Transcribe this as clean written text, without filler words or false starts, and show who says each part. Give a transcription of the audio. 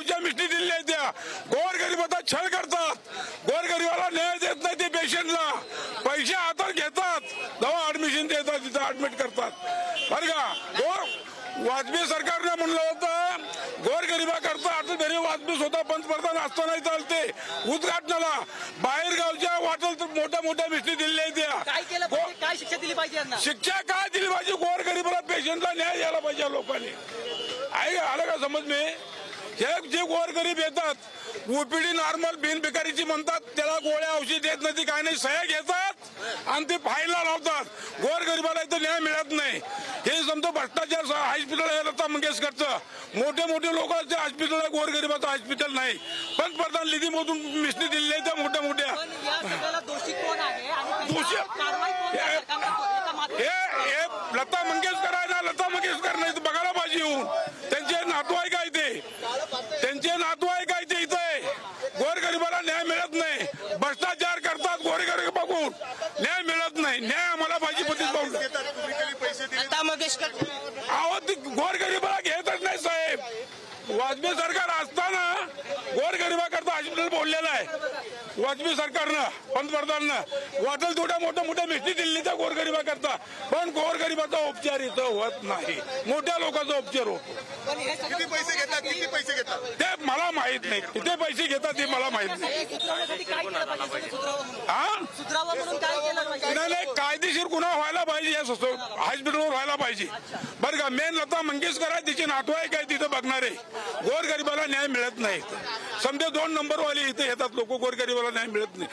Speaker 1: गावच्या मिष्टी दिलेल्या आहेत त्या गोरगरिबाचा छळ करतात. गोरगरिबाला न्याय देत नाही ते पेशंटला पैसे हातात घेतात, दवा ऍडमिशन देतात, तिथं ऍडमिट करतात. बरं का वाजपेयी सरकारने म्हणलं होतं गोरगरिबा करता अटल बिहारी वाजपेयी स्वतः पंतप्रधान असतानाही चालते. उद्घाटनाला बाहेर गावच्या वाटेल तर मोठ्या मोठ्या मिष्टी दिलेल्या आहेत त्या.
Speaker 2: काय केलं पाहिजे, काय शिक्षा दिली पाहिजे यांना?
Speaker 1: शिक्षा काय दिली पाहिजे? गोरगरिबाला पेशंटला न्याय द्यायला पाहिजे लोकांनी. आहे आलं का समज मी? हे जे गोरगरीब येतात ओपीडी नॉर्मल बिनबिकारीची म्हणतात, त्याला गोळ्या औषध देत नाही, काय नाही, सह्या घेतात आणि ते फाईलला लावतात. गोरगरिबाला इथं न्याय मिळत नाही. हे समजा भ्रष्टाचार हॉस्पिटल आहे लता मंगेशकरचं, मोठे मोठे लोकांचे हॉस्पिटल आहे, गोरगरिबाचं हॉस्पिटल नाही. पंतप्रधान निधीमधून मिष्टी दिलेल्या आहेत त्या मोठ्या मोठ्या.
Speaker 2: पण या सगळ्याला दोषी कोण आहे आणि
Speaker 1: दोषी-
Speaker 2: त्याच्यावर कारवाई कोण करणार?
Speaker 1: हे लता मंगेशकर आहे ना, लता मंगेशकर नाही तर बघायला पाहिजे येऊन. त्यांचे नातू आहे काय ते, त्यांचे नातू आहे काय ते इथे. गोरगरिबाला न्याय मिळत नाही, भ्रष्टाचार करतात, गोरगरीब बघून न्याय मिळत नाही. न्याय आम्हाला पाहिजे
Speaker 2: लता मंगेशकर
Speaker 1: अहो ती गोरगरिबाला घेतच नाही साहेब. वाजपेयी सरकार असताना गोरगरिबाकरता हॉस्पिटल बोललेलं आहे वाजपेयी सरकारनं, पंतप्रधानानं. वाटेल थोड्या मोठ्या मिष्टी दिल्ली त्या गोरगरिबाकरता, पण गोरगरिबाचा उपचार इथं होत नाही, मोठ्या लोकांचा उपचार होतो.
Speaker 3: किती पैसे घेतात
Speaker 1: ते मला माहित नाही, किती पैसे घेतात ते मला माहित नाही.
Speaker 2: सुधारण्यासाठी काय केलं पाहिजे?
Speaker 1: हा
Speaker 2: सुधारावं म्हणून काय केलं पाहिजे?
Speaker 1: नाही कायदेशीर गुन्हा व्हायला पाहिजे, या हॉस्पिटलवर व्हायला पाहिजे. बरं का मेन लता मंगेशकर आहे, तिचे नातू आहे काय तिथं बघणारे. गोरगरिबाला न्याय मिळत नाही. समजे 2 नंबरवाले इथे येतात लोक, गोरगरिबाला न्याय मिळत नाही.